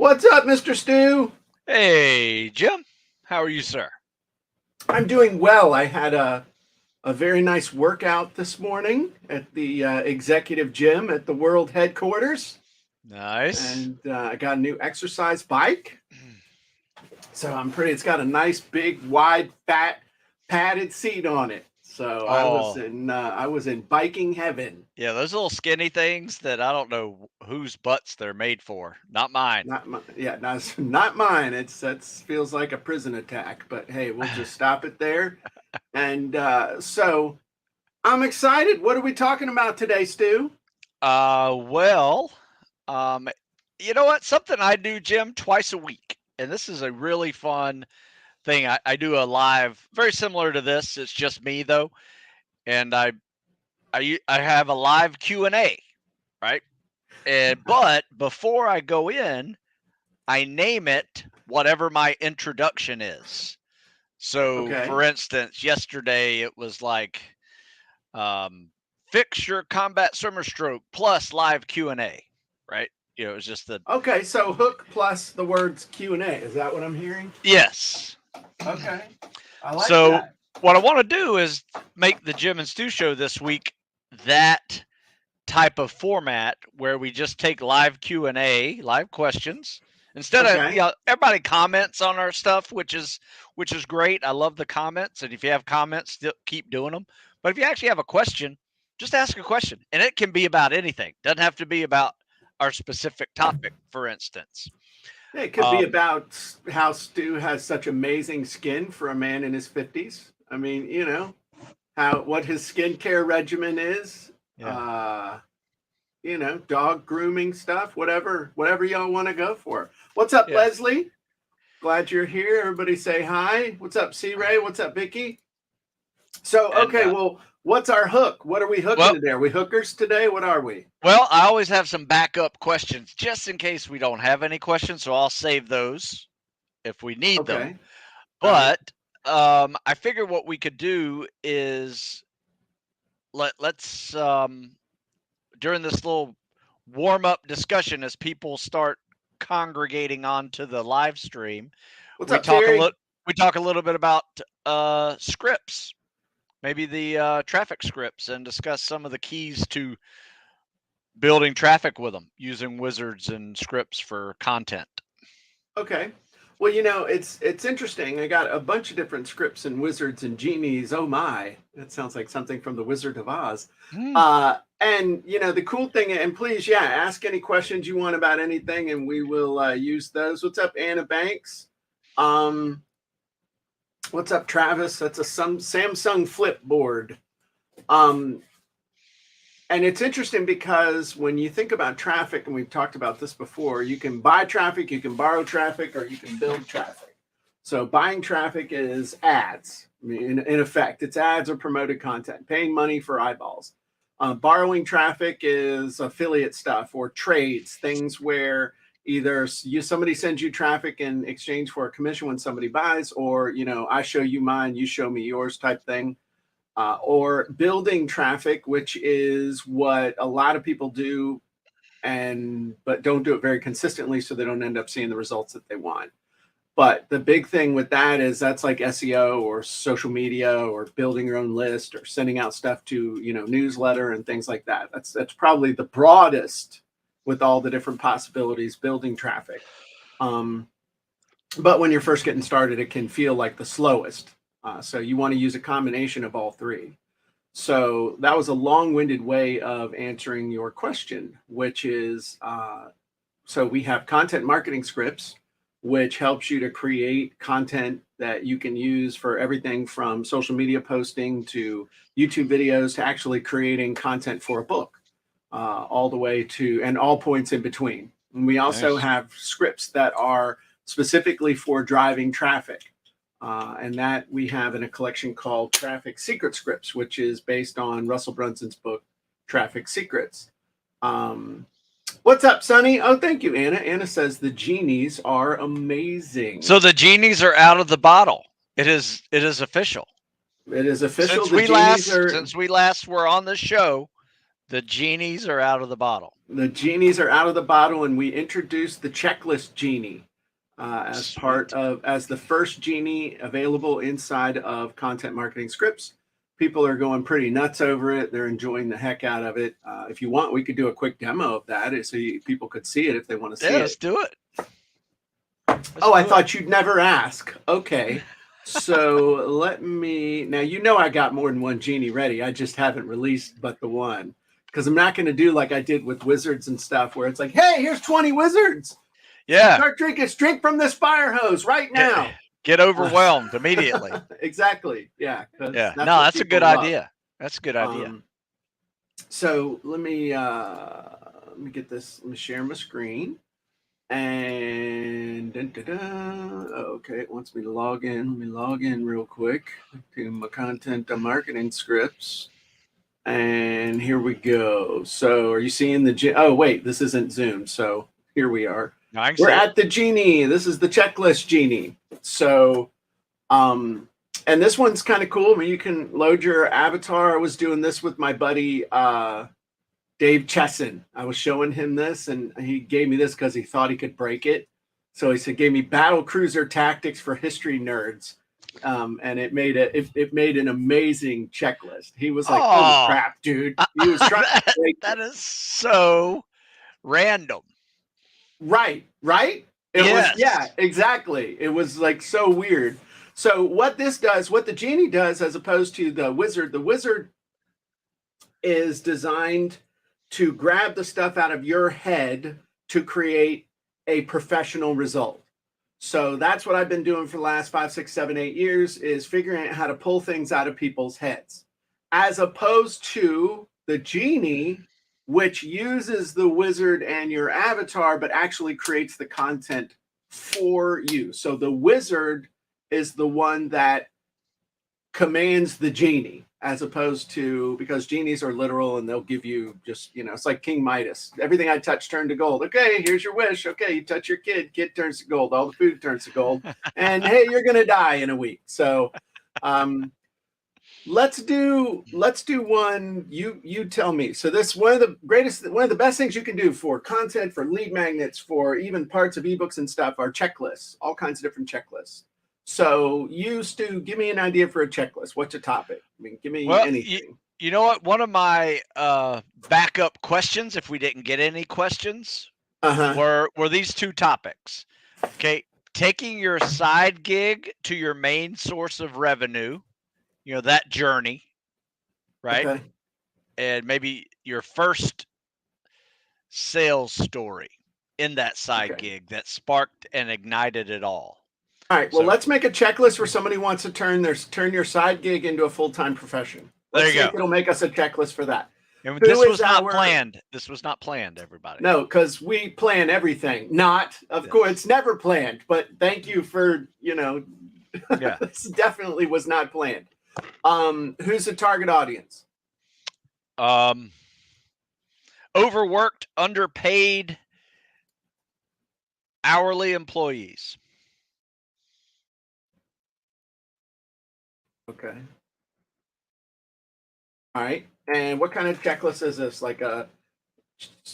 What's up, Mr. Stu? Hey, Jim. How are you, sir? I'm doing well. I had a very nice workout this morning at the executive gym at the world headquarters. Nice. And I got a new exercise bike. So it's got a nice, big, wide, fat, padded seat on it. So Oh, I was in biking heaven. yeah, those little skinny things that I don't know whose butts they're made for. Not mine. Not mine. That feels like a prison attack. But hey, we'll just stop it there. And so I'm excited. What are we talking about today, Stu? Well, um, you know what? Something I do, Jim, twice a week. And this is a really fun thing. I do a live, very similar to this. It's just me though. And I have a live Q&A, right? But before I go in, I name it whatever my introduction is. So, Okay. for instance, yesterday it was like, fix your combat swimmer stroke plus live Q&A, right? It was just the Okay. So hook plus the words Q and A. Is that what I'm hearing? yes. Okay. I like So, that. what I want to do is make the Jim and Stu show this week that type of format where we just take live Q&A, live questions. Instead of, Okay. everybody comments on our stuff, which is great. I love the comments, and if you have comments, still keep doing them. But if you actually have a question, just ask a question, and it can be about anything. Doesn't have to be about our specific topic, for instance. It could be Um, about how Stu has such amazing skin for a man in his 50s. I mean, what his skincare regimen is. yeah, Uh, dog grooming stuff, whatever y'all want to go for. What's up, yeah, Leslie? Glad you're here. Everybody say hi. What's up, C Ray? What's up, Vicky? So, and okay, well, what's our hook? What are we hooking well, today? Are we hookers today? What are we? I always have some backup questions just in case we don't have any questions, so I'll save those if we need them. Okay. All right. But I figure what we could do is let's during this little warm up discussion as people start congregating onto the live stream, What's we up, talk a Terry? little we talk a little bit about scripts, maybe the traffic scripts, and discuss some of the keys to building traffic with them using wizards and scripts for content. Okay. Well, it's interesting. I got a bunch of different scripts and wizards and genies. Oh my, that sounds like something from the Wizard of Oz. Mm, And the cool thing, and please, yeah, ask any questions you want about anything, and we will use those. What's up, Anna Banks? Um, what's up, Travis? That's a Samsung Flip board. Um, and it's interesting because when you think about traffic, and we've talked about this before, you can buy traffic, you can borrow traffic, or you can build traffic. So buying traffic is ads. I mean, in effect, it's ads or promoted content, paying money for eyeballs. Borrowing traffic is affiliate stuff or trades, things where either somebody sends you traffic in exchange for a commission when somebody buys, or I show you mine, you show me yours type thing. Or building traffic, which is what a lot of people do, but don't do it very consistently, so they don't end up seeing the results that they want. But the big thing with that is that's like SEO or social media or building your own list or sending out stuff to newsletter and things like that. That's probably the broadest with all the different possibilities building traffic. But when you're first getting started, it can feel like the slowest. So you want to use a combination of all three. So that was a long-winded way of answering your question, which is so we have content marketing scripts, which helps you to create content that you can use for everything from social media posting to YouTube videos to actually creating content for a book, all the way to and all points in between. And we also nice. have scripts that are specifically for driving traffic. And that we have in a collection called Traffic Secret Scripts, which is based on Russell Brunson's book, Traffic Secrets. What's up, Sonny? Oh, thank you, Anna. Anna says the genies are amazing. So the genies are out of the bottle. It is official. It is official. Since The we genies last are since we last were on the show, the genies are out of the bottle. The genies are out of the bottle, and we introduced the checklist genie as Sweet. part of as the first genie available inside of Content Marketing Scripts. People are going pretty nuts over it. They're enjoying the heck out of it. If you want, we could do a quick demo of that so people could see it if they want to see Yeah, it. let's do it. I thought you'd never ask. Okay. So let me, now, I got more than one genie ready. I just haven't released but the one, because I'm not going to do like I did with wizards and stuff where it's like, hey, here's 20 wizards. Yeah. Start drinking, drink from this fire hose right now. Get overwhelmed immediately. Exactly. Yeah. Yeah. No, that's a good idea. That's a good idea. So let me get this. Let me share my screen. And okay, it wants me to log in. Let me log in real quick to my content marketing scripts. And here we go. So are you seeing the oh wait, this isn't Zoom. So here we are. We're at the genie. This is the checklist genie. So and this one's kind of cool. I mean, you can load your avatar. I was doing this with my buddy Dave Chesson. I was showing him this, and he gave me this because he thought he could break it. So he said, gave me battle cruiser tactics for history nerds. And it made an amazing checklist. He was like, holy crap, dude. He was trying to break that is so random. Right. It was, yeah, exactly. It was like so weird. So what this does, what the genie does, as opposed to the wizard is designed to grab the stuff out of your head to create a professional result. So that's what I've been doing for the last 5, 6, 7, 8 years, is figuring out how to pull things out of people's heads, as opposed to the genie, which uses the wizard and your avatar, but actually creates the content for you. So the wizard is the one that commands the genie, as opposed to, because genies are literal and they'll give you just, it's like King Midas. Everything I touch turned to gold. Okay, here's your wish. Okay, you touch your kid turns to gold. All the food turns to gold. And hey, you're going to die in a week. So let's do one. You tell me. So this, one of the best things you can do for content, for lead magnets, for even parts of ebooks and stuff are checklists, all kinds of different checklists. So Stu, give me an idea for a checklist. What's a topic? I mean, give me anything. You know what? One of my backup questions, if we didn't get any questions, were these two topics. Okay. Taking your side gig to your main source of revenue, that journey, right? Okay. And maybe your first sales story in that side gig that sparked and ignited it all. All right. Well, let's make a checklist for somebody who wants to turn your side gig into a full-time profession. Let's see if it'll make us a checklist for that. And this was not planned. This was not planned, everybody. No, because we plan everything. Of course, it's never planned. But thank you for, yeah. This definitely was not planned. Who's the target audience? Overworked, underpaid, hourly employees. Okay. All right. And what kind of checklist is this? Like a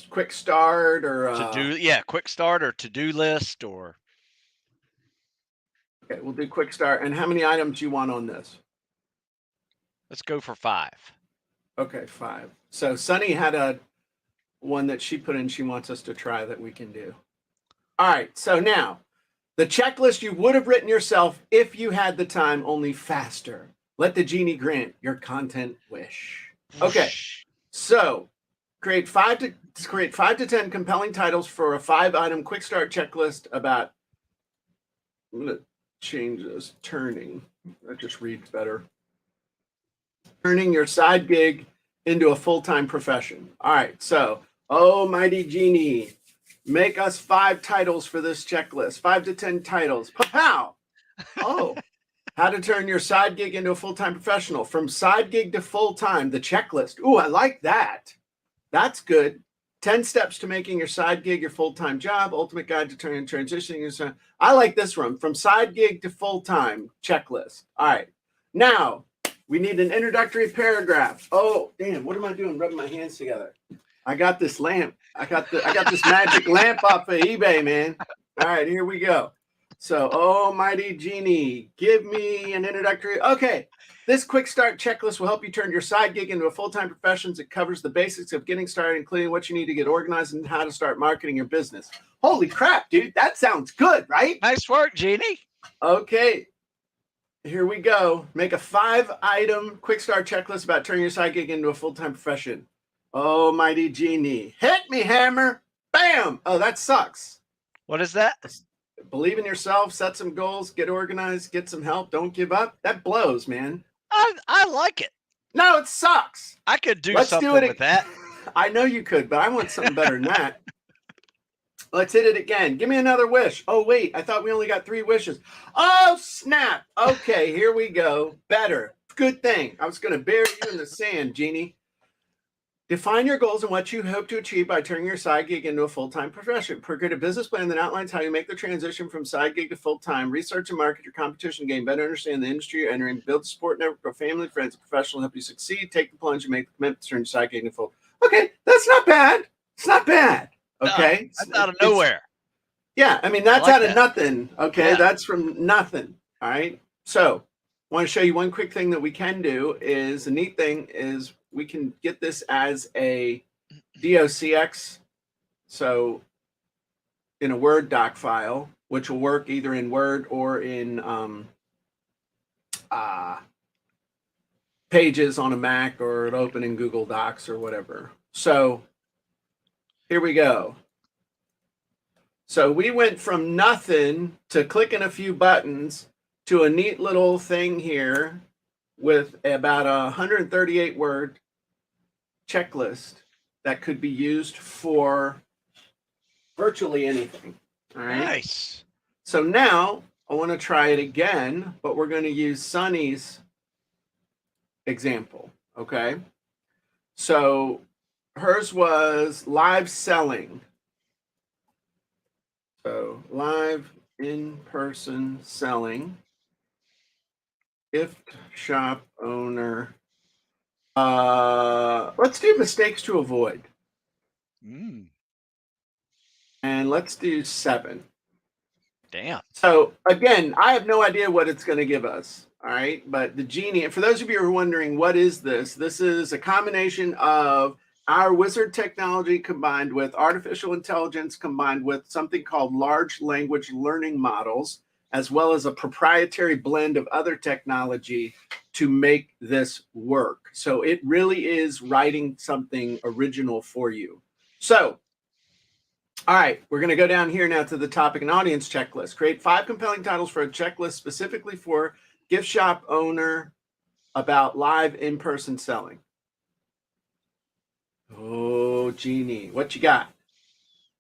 quick start or quick start or to-do list or. Okay, we'll do quick start. And how many items do you want on this? Let's go for 5. Okay, 5. So Sunny had one that she put in she wants us to try that we can do. All right. So now, the checklist you would have written yourself if you had the time, only faster. Let the genie grant your content wish. Okay, so create 5 to 10 compelling titles for a 5-item quick start checklist about. I'm gonna change this. Turning. That just reads better. Turning your side gig into a full-time profession. All right, so almighty genie, make us 5 titles for this checklist. 5 to 10 titles. Pow! Oh, how to turn your side gig into a full-time professional. From side gig to full-time, the checklist. Ooh, I like that. That's good. 10 steps to making your side gig your full-time job. Ultimate guide to transitioning. I like this one. From side gig to full-time checklist. All right. Now, we need an introductory paragraph. Oh, damn. What am I doing? Rubbing my hands together. I got this lamp. I got this magic lamp off of eBay, man. All right, here we go. So, almighty Genie, give me an introductory. Okay, this quick start checklist will help you turn your side gig into a full-time profession. It covers the basics of getting started, including what you need to get organized and how to start marketing your business. Holy crap, dude, that sounds good, right? Nice work, Genie. Okay, here we go. Make a 5-item quick start checklist about turning your side gig into a full-time profession. Almighty Genie, hit me, hammer. Bam. Oh, that sucks. What is that? Believe in yourself, set some goals, get organized, get some help, don't give up. That blows, man. I like it. No, it sucks. I could do Let's something do it with that. I know you could, but I want something better than that. Let's hit it again. Give me another wish. Oh, wait, I thought we only got 3 wishes. Oh, snap. Okay, here we go. Better. Good thing. I was going to bury you in the sand, Genie. Define your goals and what you hope to achieve by turning your side gig into a full-time profession. Create a business plan that outlines how you make the transition from side gig to full-time. Research and market your competition, gain better understand the industry you're entering, build a support network of family, friends, and professionals help you succeed. Take the plunge and make the commitment to turn your side gig into full. Okay, that's not bad. It's not bad. Okay, no, that's out of nowhere. Yeah, I mean that's like out of that. Nothing. Okay, Yeah. That's from nothing. All right. So, I want to show you one quick thing that we can do. Is the neat thing is we can get this as a docx, so in a Word doc file, which will work either in Word or in Pages on a Mac, or it'll open in Google Docs or whatever. So here we go. So we went from nothing to clicking a few buttons to a neat little thing here with about a 138 word checklist that could be used for virtually anything. All right. Nice. So now I want to try it again, but we're going to use Sunny's example. Okay. So hers was live selling. So live in-person selling, gift shop owner. Let's do mistakes to avoid. And let's do 7. Damn. So again, I have no idea what it's going to give us. All right. But the Genie, and for those of you who are wondering, what is this? This is a combination of our wizard technology combined with artificial intelligence, combined with something called large language learning models, as well as a proprietary blend of other technology to make this work. So it really is writing something original for you. So, all right, we're going to go down here now to the topic and audience checklist. Create 5 compelling titles for a checklist specifically for gift shop owner about live in-person selling. Oh, Genie, what you got?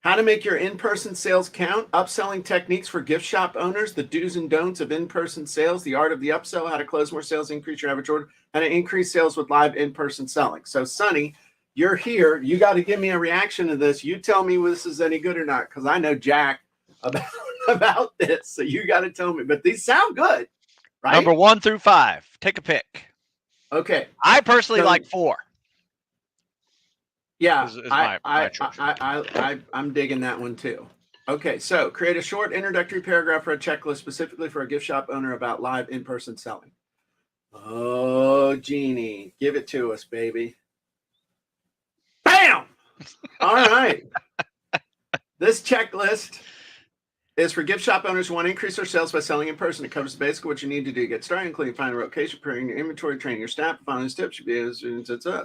How to make your in-person sales count, upselling techniques for gift shop owners, the do's and don'ts of in-person sales, the art of the upsell, how to close more sales, increase your average order, how to increase sales with live in-person selling. So, Sonny, you're here. You got to give me a reaction to this. You tell me if this is any good or not, because I know jack about this. So you got to tell me. But these sound good, right? Number 1 through 5. Take a pick. Okay. I personally like 4. Yeah, is my choice. I'm digging that one too. Okay, so create a short introductory paragraph for a checklist specifically for a gift shop owner about live in-person selling. Oh, Genie, give it to us, baby. Bam! All right. This checklist is for gift shop owners who want to increase their sales by selling in person. It covers basically what you need to do to get started, including finding a location, preparing your inventory, training your staff, following these tips.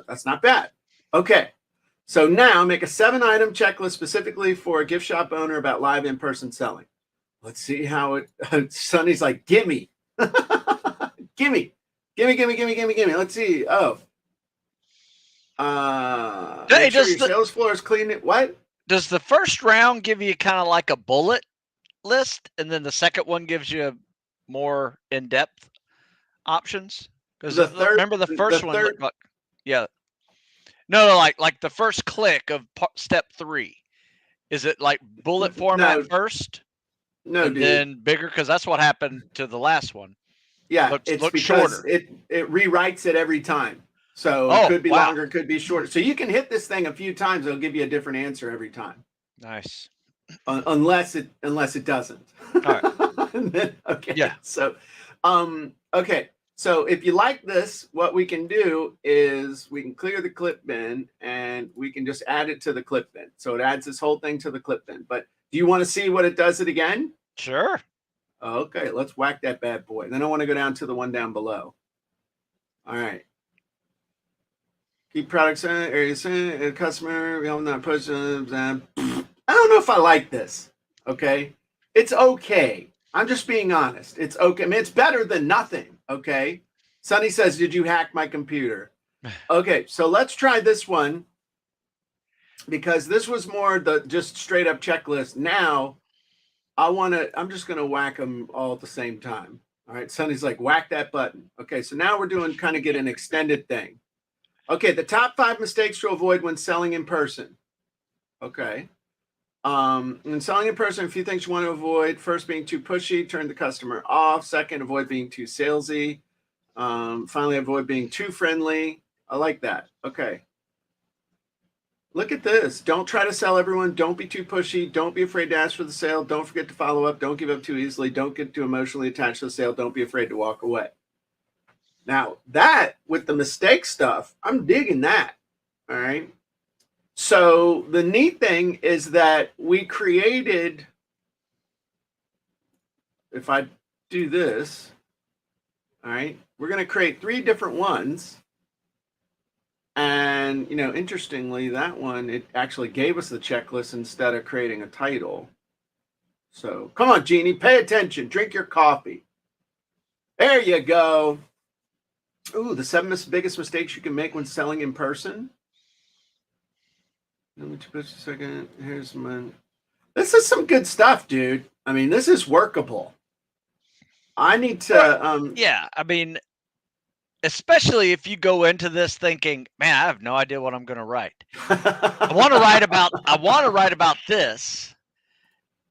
That's not bad. Okay. So now make a 7-item checklist specifically for a gift shop owner about live in-person selling. Let's see how it, Sonny's like, gimme. gimme. Let's see. Oh. Hey, make sure your sales floor is clean. What? Does the first round give you kind of like a bullet list, and then the second one gives you more in-depth options? Because remember the first one looked like, yeah. No, like the first click of step 3. Is it like bullet format first? No, and dude. Then bigger, because that's what happened to the last one. Yeah, looks because shorter. It rewrites it every time. So it could be wow. longer, it could be shorter. So you can hit this thing a few times. It'll give you a different answer every time. Nice. Unless it doesn't. All right. And then, okay. Yeah. So, okay. So if you like this, what we can do is we can clear the clip bin and we can just add it to the clip bin. So it adds this whole thing to the clip bin. But do you want to see what it does it again? Sure. Okay, let's whack that bad boy. Then I want to go down to the one down below. All right. Keep products areas customer. We don't push. I don't know if I like this. Okay, it's okay. I'm just being honest. It's okay. I mean, it's better than nothing. Okay. Sonny says, "Did you hack my computer?" Okay, so let's try this one because this was more the just straight up checklist. Now, I'm just gonna whack them all at the same time. All right. Sonny's like, whack that button. Okay, so now we're doing kind of get an extended thing. Okay, the top 5 mistakes to avoid when selling in person. Okay. When selling in person, a few things you want to avoid. First, being too pushy, turn the customer off. Second, avoid being too salesy. Finally, avoid being too friendly. I like that. Okay. Look at this. Don't try to sell everyone. Don't be too pushy. Don't be afraid to ask for the sale. Don't forget to follow up. Don't give up too easily. Don't get too emotionally attached to the sale. Don't be afraid to walk away. Now, that with the mistake stuff, I'm digging that. All right. So the neat thing is that we created, if I do this, all right, we're going to create 3 different ones. And, you know, interestingly, that one, it actually gave us the checklist instead of creating a title. So come on, Genie, pay attention. Drink your coffee. There you go. Ooh, the 7 biggest mistakes you can make when selling in person. Let me push a second. Here's mine. This is some good stuff, dude. I mean, this is workable. I need to. Yeah, I mean, especially if you go into this thinking, man, I have no idea what I'm going to write. I want to write about this,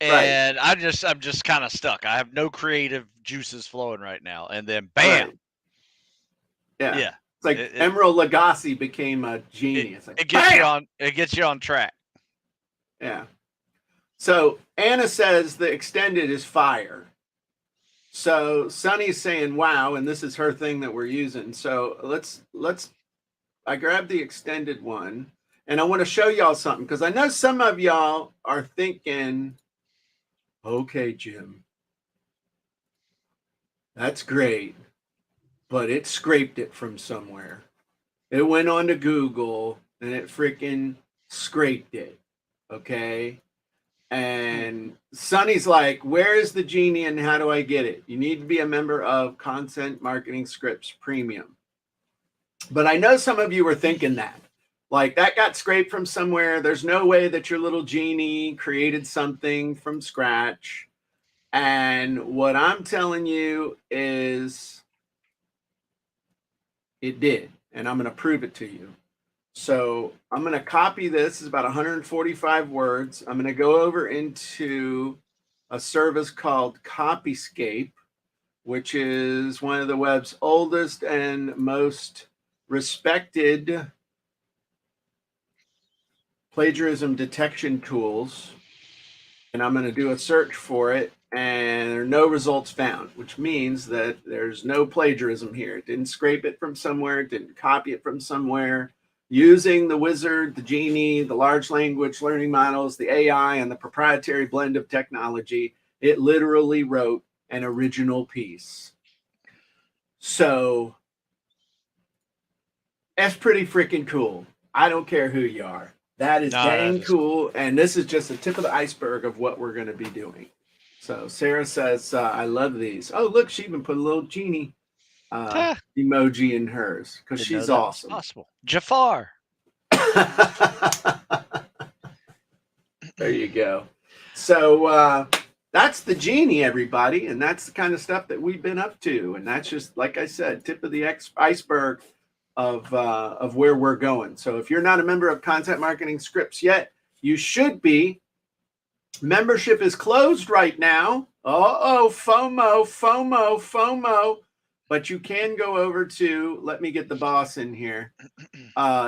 and right. I'm just kind of stuck. I have no creative juices flowing right now. And then, bam. Right. Yeah. It's like Emerald Lagasse became a genius. It gets you on track. Yeah. So Anna says the extended is fire. So Sunny's saying wow, and this is her thing that we're using. So I grabbed the extended one, and I want to show y'all something because I know some of y'all are thinking, okay, Jim, that's great. But it scraped it from somewhere. It went on to Google and it freaking scraped it. Okay. And Sonny's like, where is the Genie and how do I get it? You need to be a member of Content Marketing Scripts Premium. But I know some of you were thinking that. Like, that got scraped from somewhere. There's no way that your little Genie created something from scratch. And what I'm telling you is, it did, and I'm going to prove it to you. So I'm going to copy this. It's about 145 words. I'm going to go over into a service called Copyscape, which is one of the web's oldest and most respected plagiarism detection tools. And I'm going to do a search for it. And there are no results found, which means that there's no plagiarism here. It didn't scrape it from somewhere. It didn't copy it from somewhere. Using the wizard, the Genie, the large language learning models, the AI, and the proprietary blend of technology, it literally wrote an original piece. So that's pretty freaking cool. I don't care who you are. That is dang cool. And this is just the tip of the iceberg of what we're going to be doing. So Sarah says, I love these. Oh, look, she even put a little Genie emoji in hers because she's awesome. Possible. Jafar. There you go. So that's the Genie, everybody. And that's the kind of stuff that we've been up to. And that's just, like I said, tip of the iceberg of where we're going. So if you're not a member of Content Marketing Scripts yet, you should be. Membership is closed right now. FOMO. but you can go over to, let me get the boss in here.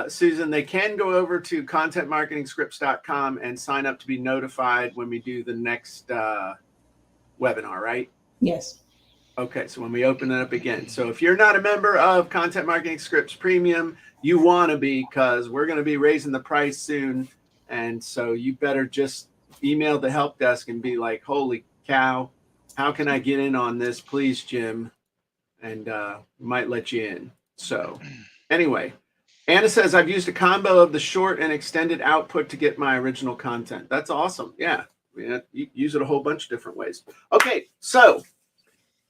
Susan, they can go over to contentmarketingscripts.com and sign up to be notified when we do the next webinar, right? Yes. Okay, so when we open it up again. So if you're not a member of Content Marketing Scripts Premium, you want to be, because we're going to be raising the price soon. And so you better just email the help desk and be like, holy cow, how can I get in on this? Please, Jim. And might let you in. So anyway, Anna says, I've used a combo of the short and extended output to get my original content. That's awesome. Yeah. You use it a whole bunch of different ways. Okay, so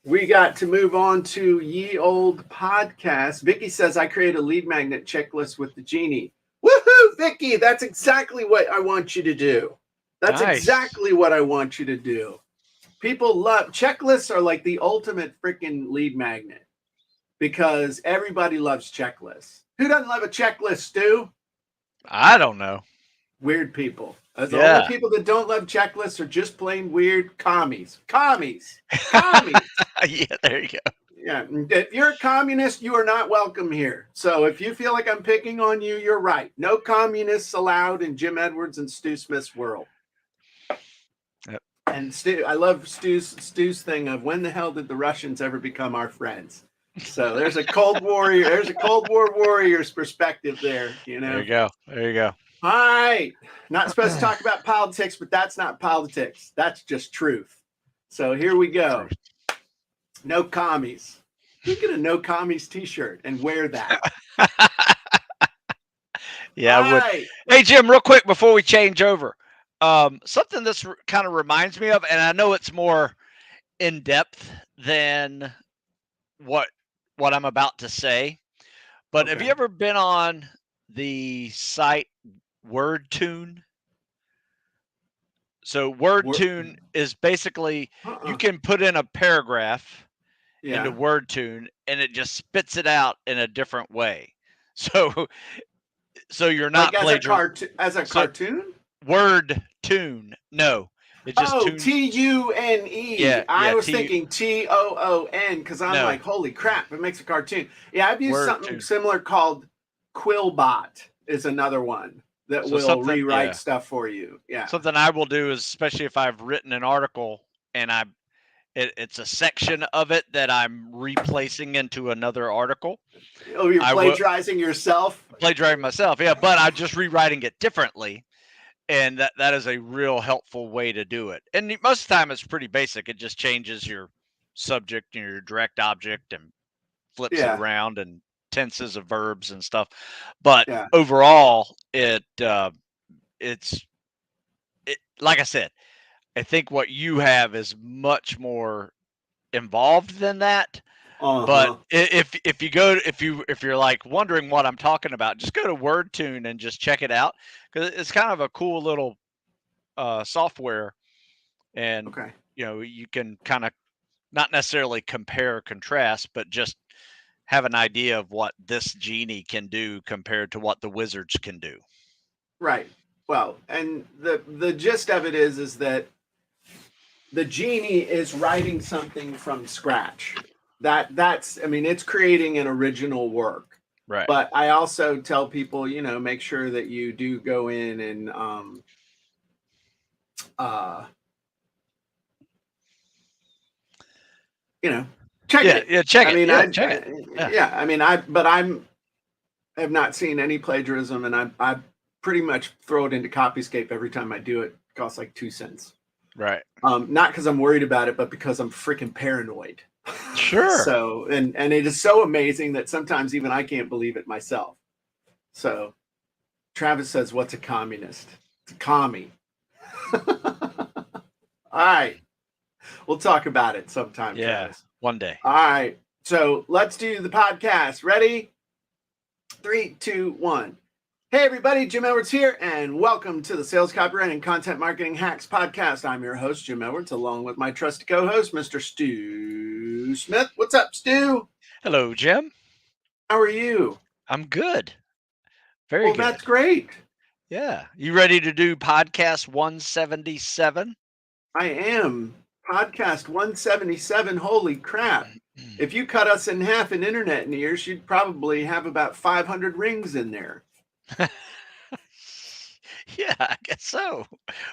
we got to move on to Ye Old Podcast. Vicky says, I create a lead magnet checklist with the Genie. Woohoo, Vicky. That's exactly what I want you to do. That's Nice. exactly what I want you to do. People love checklists, are like the ultimate freaking lead magnet because everybody loves checklists. Who doesn't love a checklist, Stu? I don't know. Weird people. The Yeah. only people that don't love checklists are just plain weird commies. Commies. Yeah, there you go. Yeah. If you're a communist, you are not welcome here. So if you feel like I'm picking on you, you're right. No communists allowed in Jim Edwards and Stu Smith's world. Yep. And Stu, I love Stu's thing of when the hell did the Russians ever become our friends? So there's a Cold War warrior's perspective there, you know. There you go. There you go. All right. Not supposed to talk about politics, but that's not politics. That's just truth. So here we go. No commies. You get a no commies t-shirt and wear that. Yeah, I would. Right. Hey, Jim, real quick before we change over, something this kind of reminds me of, and I know it's more in depth than what I'm about to say, but have you ever been on the site WordTune? So WordTune is basically you can put in a paragraph into WordTune and it just spits it out in a different way. So you're not like as a cartoon? WordTune. No. It just T-U-N-E. Yeah, I was thinking T-O-O-N because I'm like, holy crap, it makes a cartoon. Yeah, I've used something similar called Quillbot is another one that will rewrite stuff for you. Yeah. Something I will do is, especially if I've written an article and it's a section of it that I'm replacing into another article. Oh, you're plagiarizing yourself? Plagiarizing myself, yeah, but I'm just rewriting it differently. And that is a real helpful way to do it. And most of the time it's pretty basic. It just changes your subject and your direct object and flips it around and tenses of verbs and stuff. But overall, it's like I said, I think what you have is much more involved than that. But if you're like wondering what I'm talking about, just go to WordTune and just check it out because it's kind of a cool little software, and you can kind of not necessarily compare or contrast, but just have an idea of what this Genie can do compared to what the wizards can do. Right. Well, and the gist of it is that the Genie is writing something from scratch. That's I mean, it's creating an original work. Right. But I also tell people, make sure that you do go in and check it. Yeah, check it. I mean, check it. Yeah, I mean, I have not seen any plagiarism, and I pretty much throw it into Copyscape every time I do it. It costs like 2 cents. Right. Not because I'm worried about it, but because I'm freaking paranoid. Sure. So, and it is so amazing that sometimes even I can't believe it myself. So Travis says, what's a communist? It's a commie. All right. We'll talk about it sometime. Yeah. Travis. One day. All right. So let's do the podcast. Ready? 3, 2, 1. Hey, everybody. Jim Edwards here, and welcome to the Sales Copywriting and Content Marketing Hacks podcast. I'm your host, Jim Edwards, along with my trusty co-host, Mr. Stu Smith. What's up, Stu? Hello, Jim. How are you? I'm good. Very good. Well, that's great. Yeah. You ready to do podcast 177? I am. Podcast 177. Holy crap. If you cut us in half in internet years, you'd probably have about 500 rings in there. Yeah, I guess so.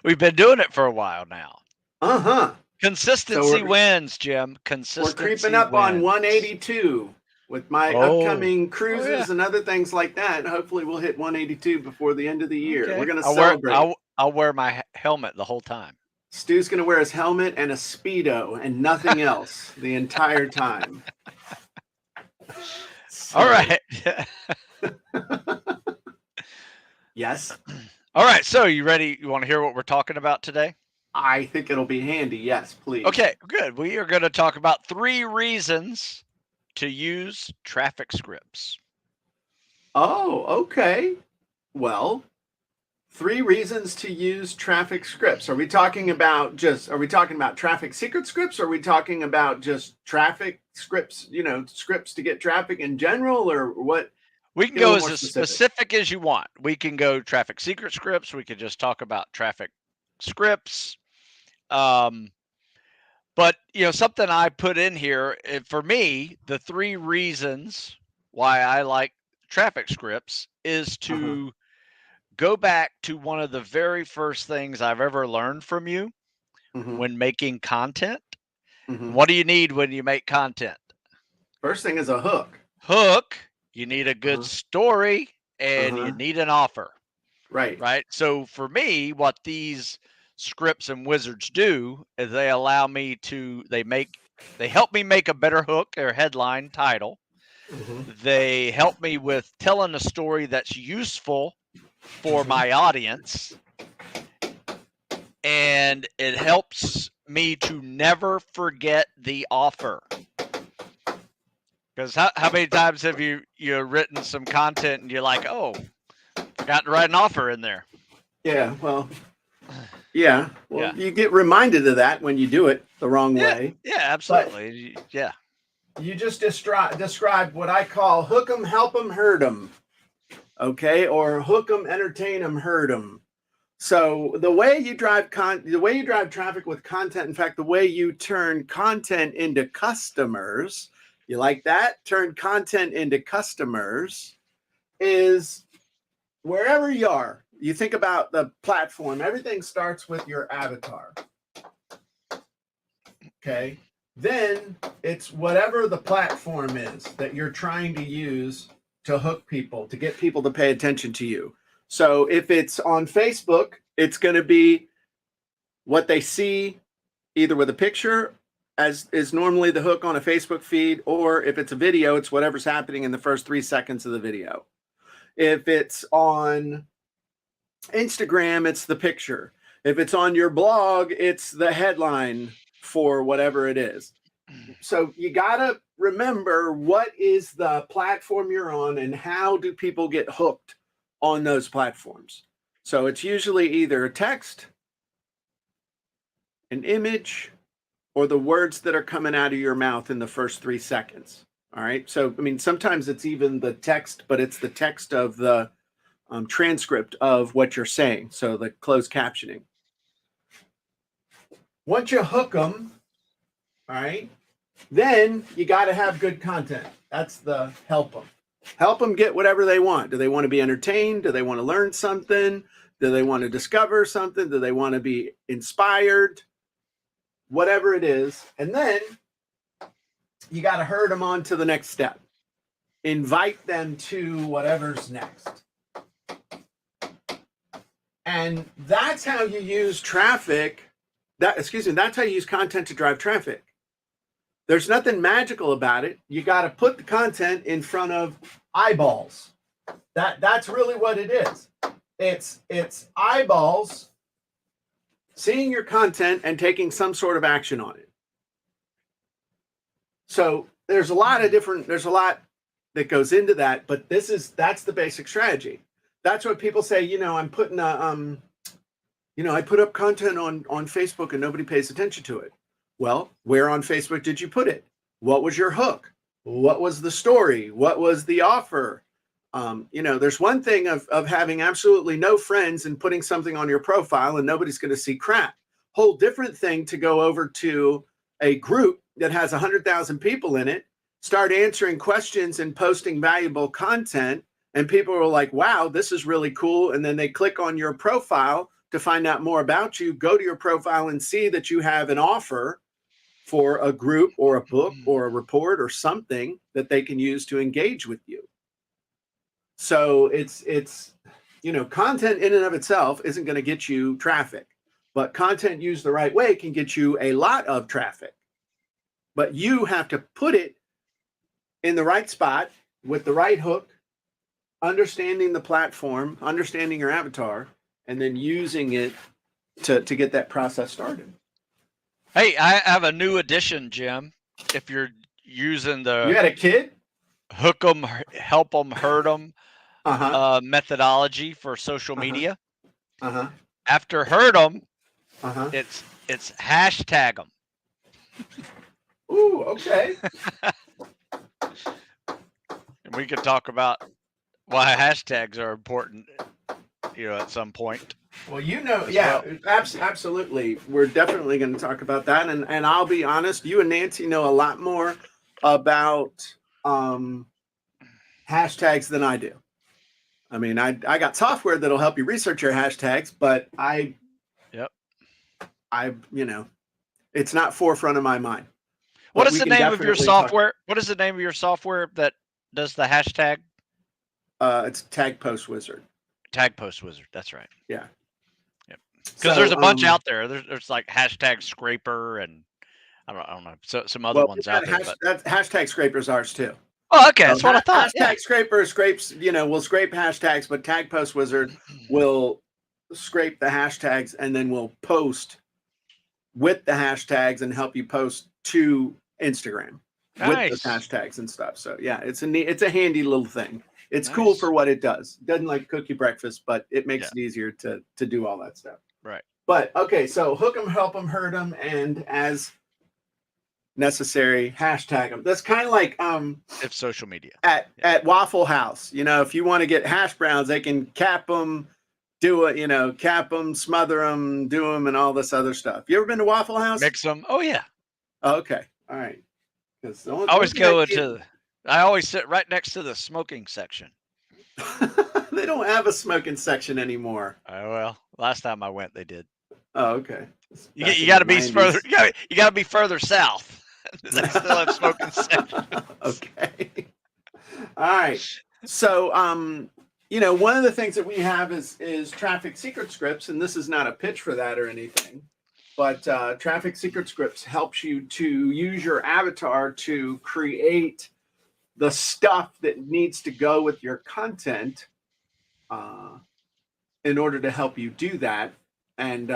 We've been doing it for a while now. Uh-huh. Consistency So wins, Jim. we're creeping Consistency up on wins. 182 with my Oh. upcoming Oh, cruises yeah. and other things like that. Hopefully we'll hit 182 before the end of the year. Okay. We're going to I'll wear celebrate. I'll wear my helmet the whole time. Stu's going to wear his helmet and a Speedo and nothing else the entire time. So, All right. yes, All right. So you ready? You want to hear what we're talking about today? I think it'll be handy. Yes, please. Okay, good. We are going to talk about 3 reasons to use traffic scripts. Oh, okay. Well, 3 reasons to use traffic scripts. Are we talking about traffic secret scripts? Or are we talking about just traffic scripts, scripts to get traffic in general, or what? We can Get a go little as more specific as you want. We can go traffic secret scripts. We could just talk about traffic scripts. But something I put in here for me, the 3 reasons why I like traffic scripts is to go back to one of the very first things I've ever learned from you when making content. What do you need when you make content? First thing is a hook. Hook. You need a good story and you need an offer. Right. Right. So for me, what these scripts and wizards do is they allow me to, they help me make a better hook or headline title. They help me with telling a story that's useful for my audience. And it helps me to never forget the offer. Because how many times have you written some content and you're like, oh, forgot to write an offer in there? Yeah, well, you get reminded of that when you do it the wrong way. Yeah, absolutely. But you just described what I call hook 'em, help 'em, hurt 'em. Okay, or hook 'em, entertain 'em, hurt 'em. So the way you drive traffic with content, in fact, the way you turn content into customers, you like that? Turn content into customers is wherever you are. You think about the platform, everything starts with your avatar. Okay. Then it's whatever the platform is that you're trying to use to hook people, to get people to pay attention to you. So if it's on Facebook, it's going to be what they see either with a picture, as is normally the hook on a Facebook feed, or if it's a video, it's whatever's happening in the first 3 seconds of the video. If it's on Instagram, it's the picture. If it's on your blog, it's the headline for whatever it is. So you got to remember what is the platform you're on and how do people get hooked on those platforms. So it's usually either a text, an image, or the words that are coming out of your mouth in the first 3 seconds. All right. So, I mean, sometimes it's even the text, but it's the text of the transcript of what you're saying. So the closed captioning. Once you hook them, all right, then you got to have good content. That's the help them. Help them get whatever they want. Do they want to be entertained? Do they want to learn something? Do they want to discover something? Do they want to be inspired? Whatever it is. And then you got to herd them on to the next step. Invite them to whatever's next. And that's how you use traffic. That's how you use content to drive traffic. There's nothing magical about it. You got to put the content in front of eyeballs. That's really what it is. It's eyeballs seeing your content and taking some sort of action on it. So there's a lot that goes into that, but that's the basic strategy. That's what people say, I'm putting I put up content on Facebook and nobody pays attention to it. Well, where on Facebook did you put it? What was your hook? What was the story? What was the offer? There's one thing of having absolutely no friends and putting something on your profile and nobody's going to see crap. Whole different thing to go over to a group that has 100,000 people in it, start answering questions and posting valuable content. And people are like, wow, this is really cool. And then they click on your profile to find out more about you, go to your profile and see that you have an offer for a group or a book or a report or something that they can use to engage with you. So it's content in and of itself isn't going to get you traffic, but content used the right way can get you a lot of traffic. But you have to put it in the right spot with the right hook, understanding the platform, understanding your avatar, and then using it to get that process started. Hey, I have a new addition, Jim. If you're using the You had a kid? hook 'em, help 'em, hurt 'em Uh-huh. methodology for social Uh-huh. media. Uh-huh. After hurt 'em, Uh-huh. it's hashtag 'em. Ooh, okay. And we could talk about why hashtags are important, at some point. Well, absolutely. We're definitely going to talk about that. And I'll be honest, you and Nancy know a lot more about hashtags than I do. I mean, I got software that'll help you research your hashtags, but it's not forefront of my mind. What is the name of your software? What is the name of your software that does the hashtag? It's Tag Post Wizard. Tag Post Wizard. That's right. Yeah. Yep. Because there's a bunch out there. There's like hashtag Scraper and I don't know. So some other ones out there. That hashtag Scraper is ours too. Oh, okay. That's what I thought. Hashtag Scraper scrapes, will scrape hashtags, but Tag Post Wizard will scrape the hashtags and then will post with the hashtags and help you post to Instagram with the hashtags and stuff. So yeah, it's a handy little thing. It's cool for what it does. It doesn't like cook you breakfast, but it makes it easier to do all that stuff. Right. But okay, so hook 'em, help 'em, hurt 'em, and as necessary, hashtag them. That's kind of like if social media at Waffle House. If you want to get hash browns, they can cap them, cap them, smother them, do them, and all this other stuff. You ever been to Waffle House? Mix them. Oh yeah. Okay. All right. Because I always sit right next to the smoking section. They don't have a smoking section anymore. Oh well, last time I went, they did. Oh, okay. You got to be further. You got to be further south. They still have smoking section. Okay. All right. So, one of the things that we have is traffic secret scripts, and this is not a pitch for that or anything, but traffic secret scripts helps you to use your avatar to create the stuff that needs to go with your content in order to help you do that. And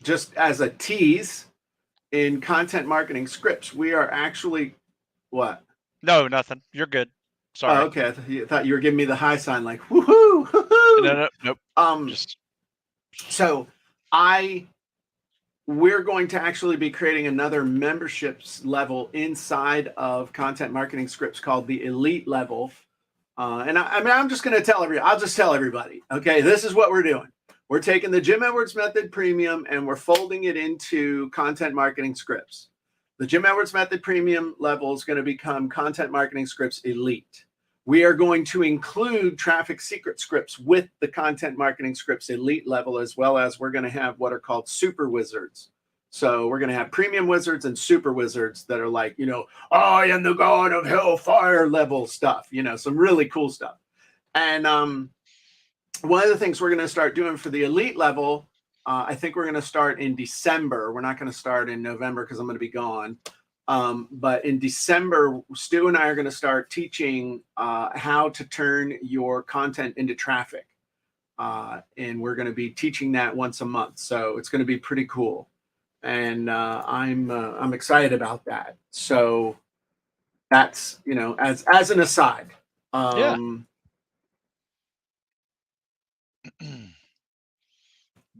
just as a tease, in content marketing scripts, we are actually what? No, nothing. You're good. Sorry. Oh, okay. I thought you were giving me the high sign, like woohoo. No, nope. So we're going to actually be creating another memberships level inside of content marketing scripts called the elite level. And I'm just going to tell I'll just tell everybody, okay, this is what we're doing. We're taking the Jim Edwards Method Premium and we're folding it into content marketing scripts. The Jim Edwards Method Premium level is going to become Content Marketing Scripts Elite. We are going to include traffic secret scripts with the Content Marketing Scripts Elite level, as well as we're going to have what are called super wizards. So we're going to have premium wizards and super wizards that are like, I am the god of hellfire level stuff, some really cool stuff. And one of the things we're going to start doing for the elite level, I think we're going to start in December. We're not going to start in November because I'm going to be gone. But in December, Stu and I are going to start teaching how to turn your content into traffic. And we're going to be teaching that once a month. So it's going to be pretty cool. And I'm excited about that. So that's, as an aside.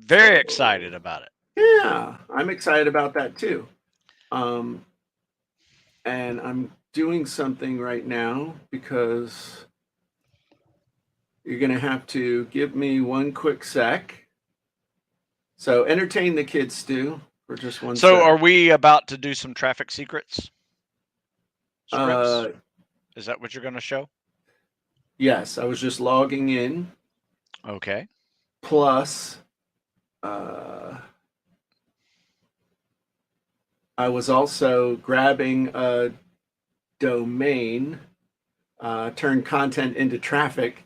Very excited about it. Yeah, I'm excited about that too. And I'm doing something right now because you're going to have to give me one quick sec. So entertain the kids, Stu. for just one So sec. are we about to do some traffic secrets? Scripts? Is that what you're going to show? Yes, I was just logging in. Okay. Plus, I was also grabbing a domain, turned content into traffic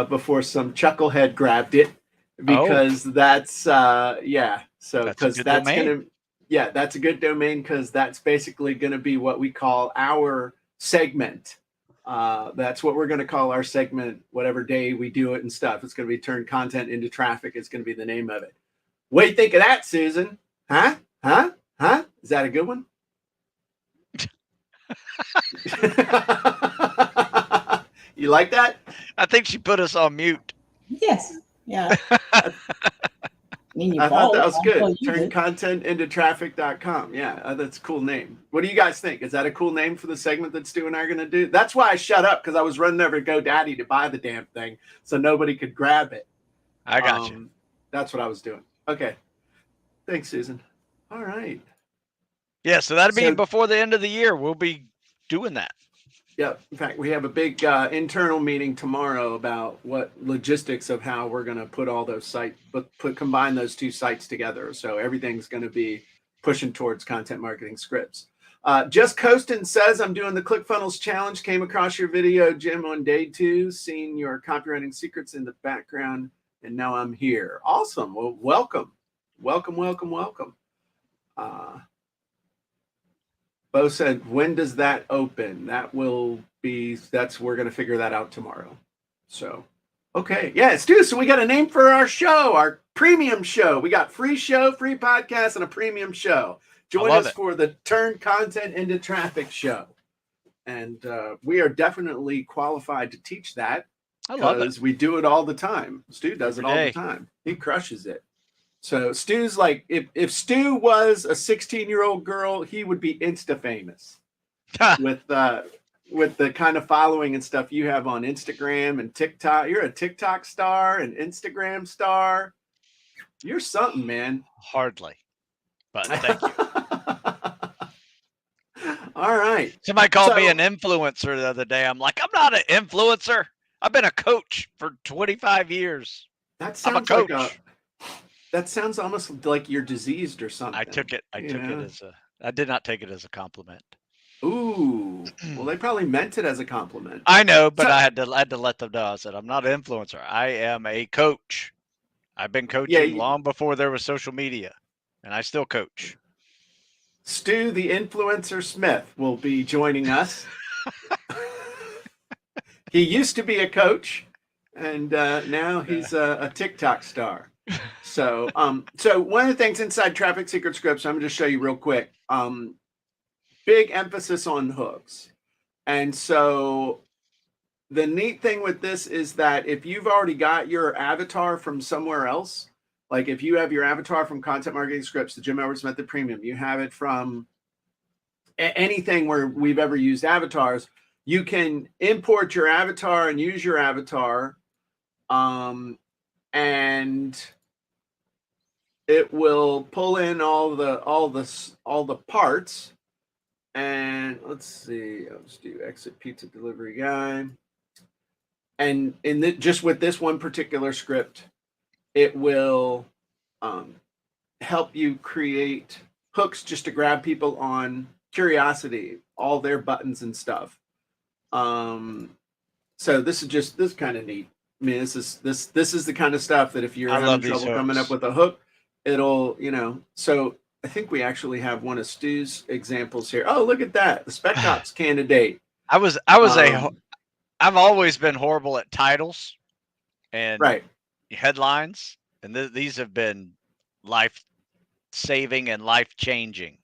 before some chucklehead grabbed it because that's yeah. So That's a because good that's domain. gonna that's a good domain because that's basically gonna be what we call our segment. That's what we're gonna call our segment. Whatever day we do it and stuff, it's gonna be turned content into traffic. It's gonna be the name of it. What do you think of that, Susan? Huh? Huh? Huh? Is that a good one? You like that? I think she put us on mute. Yes. Yeah. I mean, I thought that was good. Turn Turn content into traffic.com. Yeah, that's a cool name. What do you guys think? Is that a cool name for the segment that Stu and I are going to do? That's why I shut up, because I was running over to GoDaddy to buy the damn thing so nobody could grab it. I got you. That's what I was doing. Okay. Thanks, Susan. All right. Yeah, so that'll be before the end of the year. We'll be doing that. Yeah. In fact, we have a big internal meeting tomorrow about what logistics of how we're going to put all those sites, combine those two sites together. So everything's going to be pushing towards content marketing scripts. Just Coastin says, I'm doing the ClickFunnels challenge. Came across your video, Jim, on day 2, seeing your copywriting secrets in the background, and now I'm here. Awesome. Well, welcome. Welcome, welcome, welcome. Bo said, when does that open? We're going to figure that out tomorrow. So, okay. Yeah, Stu, so we got a name for our show, our premium show. We got free show, free podcast, and a premium show. Join us for the Turn Content into Traffic show. And we are definitely qualified to teach that. I love it. Because we do it all the time. Stu does it all the time. He crushes it. So Stu's like, if Stu was a 16-year-old girl, he would be Insta famous with the kind of following and stuff you have on Instagram and TikTok. You're a TikTok star, an Instagram star. You're something, man. Hardly, but thank you. All right. Somebody called me an influencer the other day. I'm like, I'm not an influencer. I've been a coach for 25 years. I'm a coach. That sounds almost like you're diseased or something. I took it as I did not take it as a compliment. Ooh. Well, they probably meant it as a compliment. I know, but I had to let them know. I said, I'm not an influencer. I am a coach. I've been coaching long before there was social media, and I still coach. Stu, the influencer Smith, will be joining us. He used to be a coach, and now he's a TikTok star. So one of the things inside Traffic Secret Scripts, I'm going to show you real quick. Big emphasis on hooks. And so the neat thing with this is that if you've already got your avatar from somewhere else, like if you have your avatar from Content Marketing Scripts, the Jim Edwards Method Premium, you have it from anything where we've ever used avatars, you can import your avatar and use your avatar. And it will pull in all the parts. And let's see, let's do exit pizza delivery guy. And just with this one particular script, it will help you create hooks just to grab people on curiosity, all their buttons and stuff. So this is kind of neat. I mean, this is the kind of stuff that if you're having trouble coming up with a hook, it'll, so I think we actually have one of Stu's examples here. Oh, look at that. The Spec Ops candidate. I've always been horrible at titles and headlines. And these have been life-saving and life-changing.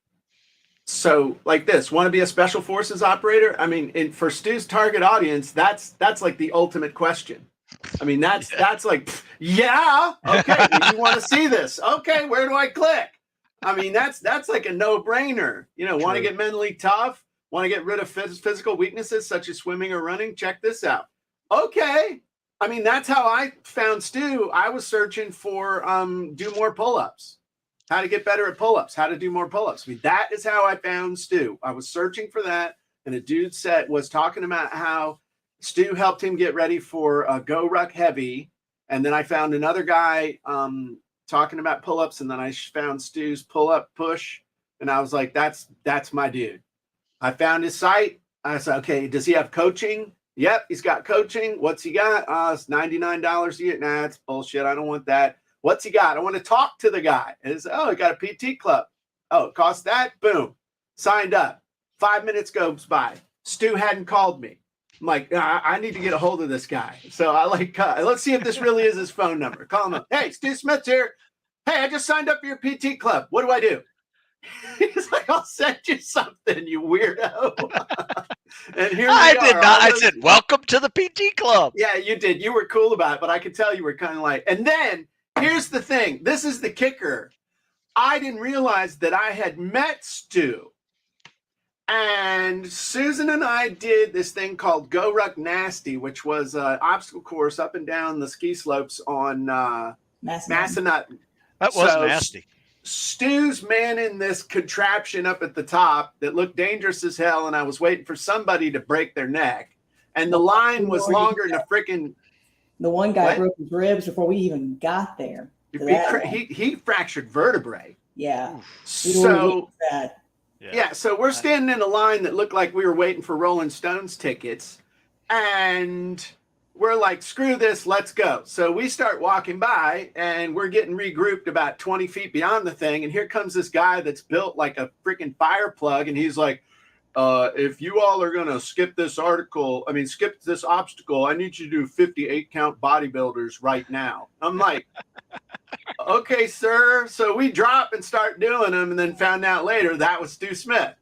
So like this, want to be a special forces operator? I mean, for Stu's target audience, that's like the ultimate question. I mean, that's like, yeah, okay, you want to see this? Okay, where do I click? I mean, that's like a no-brainer. Want to get mentally tough? Want to get rid of physical weaknesses such as swimming or running? Check this out. Okay. I mean, that's how I found Stu. I was searching for do more pull-ups. how to get better at pull-ups, how to do more pull-ups. I mean, that is how I found Stu. I was searching for that, and a dude was talking about how Stu helped him get ready for Go Ruck Heavy, and then I found another guy talking about pull-ups, and then I found Stu's pull-up push, and I was like, that's my dude. I found his site. I said, okay, does he have coaching? Yep, he's got coaching. What's he got? It's $99 a year. Nah, it's bullshit. I don't want that. What's he got? I want to talk to the guy. And it's, he got a PT club. Oh, it costs that? Boom. Signed up. 5 minutes goes by. Stu hadn't called me. I'm like, I need to get a hold of this guy. So I let's see if this really is his phone number. Call him up. Hey, Stu Smith's here. Hey, I just signed up for your PT club. What do I do? He's like, I'll send you something, you weirdo. And here I did not. I said, welcome to the PT club. Yeah, you did. You were cool about it, but I could tell you were kind of like, and then here's the thing. This is the kicker. I didn't realize that I had met Stu. And Susan and I did this thing called Go Ruck Nasty, which was an obstacle course up and down the ski slopes on Massanutten. That was nasty. Stu's manning this contraption up at the top that looked dangerous as hell, and I was waiting for somebody to break their neck. And the line was longer than a freaking... The one guy broke his ribs before we even got there. He fractured vertebrae. Yeah. So... Yeah, so we're standing in a line that looked like we were waiting for Rolling Stones tickets, and we're like, screw this, let's go. So we start walking by, and we're getting regrouped about 20 feet beyond the thing, and here comes this guy that's built like a freaking fire plug, and he's like, if you all are going to skip this obstacle, I need you to do 58 count bodybuilders right now. I'm like, okay, sir. So we drop and start doing them, and then found out later that was Stu Smith.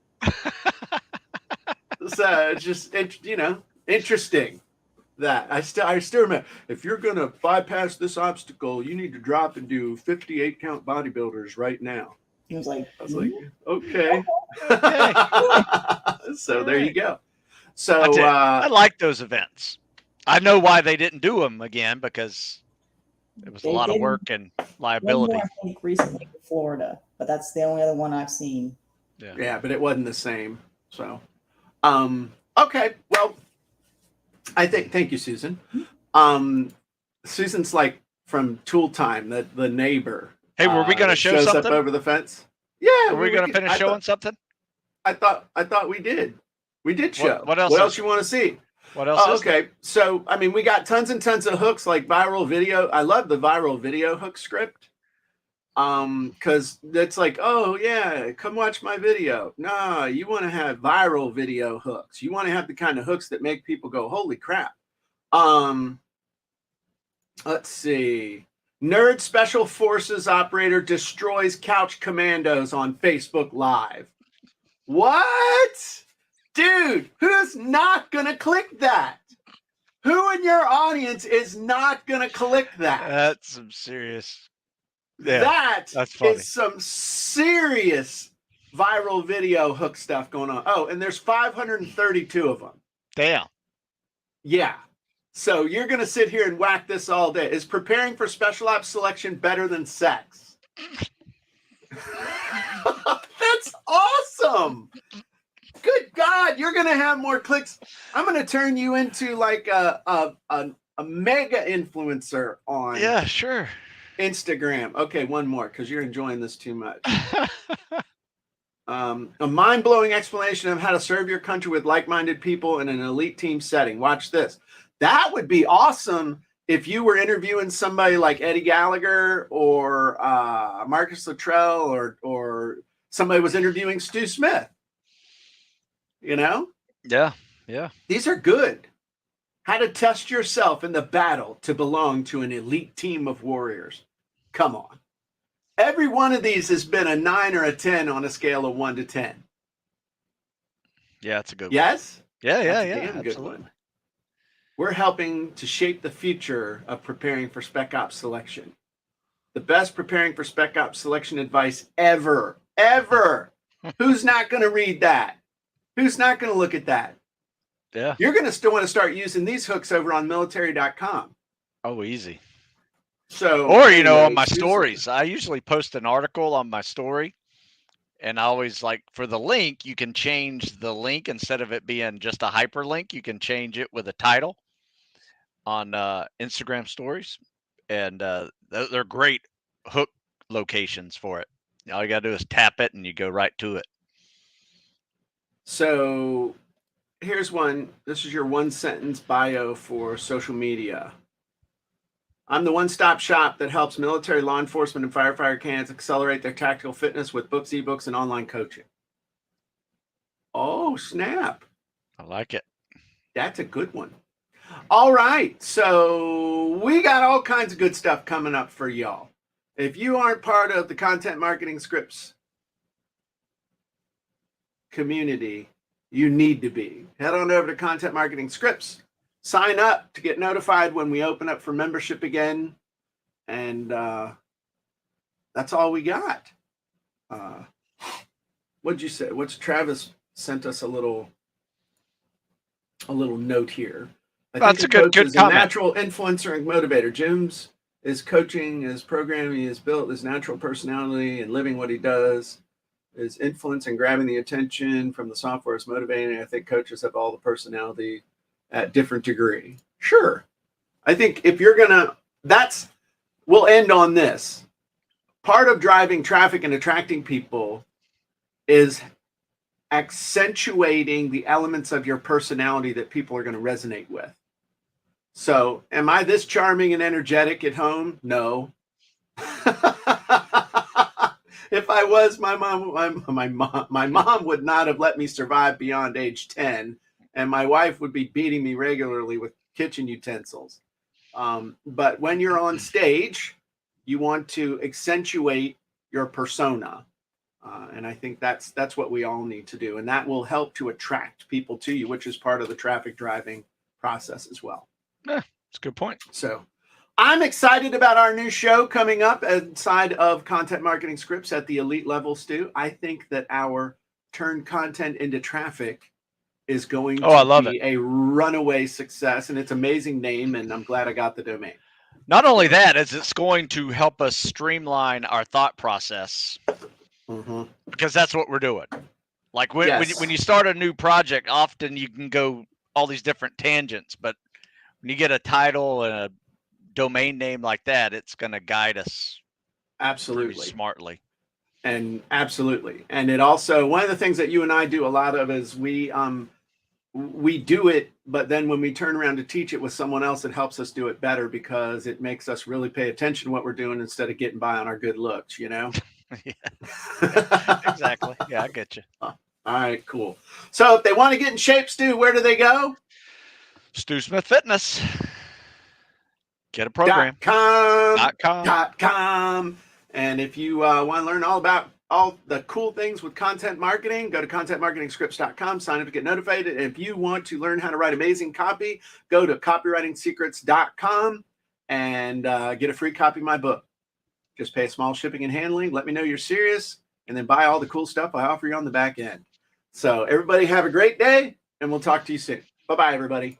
So it's just, interesting that I still remember, if you're going to bypass this obstacle, you need to drop and do 58 count bodybuilders right now. He was like, I was like, okay. So there you go. So I like those events. I know why they didn't do them again, because it was a lot of work and liability. One more, I think, recently in Florida, but that's the only other one I've seen. Yeah, but it wasn't the same. So, okay. Well, thank you, Susan. Susan's like from Tool Time, the neighbor. Hey, were we going to show something? Up over the fence? Yeah. Were we going to finish showing something? I thought we did. We did show. What else? What else you want to see? What else? Okay. So, I mean, we got tons and tons of hooks, like viral video. I love the viral video hook script. Because it's like, oh yeah, come watch my video. No, you want to have viral video hooks. You want to have the kind of hooks that make people go, holy crap. Let's see. Nerd Special Forces operator destroys couch commandos on Facebook Live. What? Dude, who's not going to click that? Who in your audience is not going to click that? That's some serious. Yeah, that's funny. Is some serious viral video hook stuff going on. Oh, and there's 532 of them. Damn. Yeah. So you're going to sit here and whack this all day. Is preparing for special ops selection better than sex? That's awesome. Good God, you're going to have more clicks. I'm going to turn you into like a mega influencer on Instagram. Okay, one more, because you're enjoying this too much. A mind-blowing explanation of how to serve your country with like-minded people in an elite team setting. Watch this. That would be awesome if you were interviewing somebody like Eddie Gallagher or Marcus Luttrell or somebody was interviewing Stu Smith. You know? Yeah. These are good. How to test yourself in the battle to belong to an elite team of warriors. Come on. Every one of these has been a 9 or a 10 on a scale of 1 to 10. Yeah, it's a good one. Yes? Yeah, Absolutely. good one. We're helping to shape the future of preparing for Spec Ops selection. The best preparing for Spec Ops selection advice ever. Who's not going to read that? Who's not going to look at that? Yeah. You're going to still want to start using these hooks over on military.com. Oh, easy. So, Or, you know, on my anyways, here's stories, I usually post an article on my story. And I always like for the link, you can change the link instead of it being just a hyperlink. You can change it with a title on Instagram stories. And they're great hook locations for it. All you got to do is tap it and you go right to it. So here's one. This is your one sentence bio for social media. I'm the one-stop shop that helps military, law enforcement, and firefighter cans accelerate their tactical fitness with books, ebooks, and online coaching. Oh, snap. I like it. That's a good one. All right. So we got all kinds of good stuff coming up for y'all. If you aren't part of the Content Marketing Scripts community, you need to be. Head on over to Content Marketing Scripts. Sign up to get notified when we open up for membership again. And that's all we got. What'd you say? What's Travis sent us a little note here. That's a good is comment. A natural influencer and motivator. Jim's is coaching, his programming, is built his natural personality and living what he does. His influence and grabbing the attention from the software is motivating. I think coaches have all the personality at different degree. Sure. I think if you're gonna, we'll end on this. Part of driving traffic and attracting people is accentuating the elements of your personality that people are going to resonate with. So, am I this charming and energetic at home? No. If I was, my mom would not have let me survive beyond age 10, and my wife would be beating me regularly with kitchen utensils. But when you're on stage, you want to accentuate your persona. And I think that's what we all need to do. And that will help to attract people to you, which is part of the traffic driving process as well. Yeah, that's a good point. So I'm excited about our new show coming up inside of Content Marketing Scripts at the elite level, Stu. I think that our turn content into traffic is going to be a runaway success. And it's an amazing name. And I'm glad I got the domain. Not only that, is it's going to help us streamline our thought process. Mm-hmm. Because that's what we're doing. Like when you start a new project, often you can go all these different tangents, but when you get a title and a domain name like that, it's going to guide us absolutely smartly. And absolutely. And it also, one of the things that you and I do a lot of is we do it, but then when we turn around to teach it with someone else, it helps us do it better because it makes us really pay attention to what we're doing instead of getting by on our good looks, you know? Yeah, exactly. Yeah, I get you. All right, cool. So if they want to get in shape, Stu, where do they go? Stu Smith Fitness. Get a program. .com. And if you want to learn all about all the cool things with content marketing, go to contentmarketingscripts.com, sign up to get notified. And if you want to learn how to write amazing copy, go to copywritingsecrets.com and get a free copy of my book. Just pay a small shipping and handling. Let me know you're serious, and then buy all the cool stuff I offer you on the back end. So everybody have a great day, and we'll talk to you soon. Bye-bye, everybody.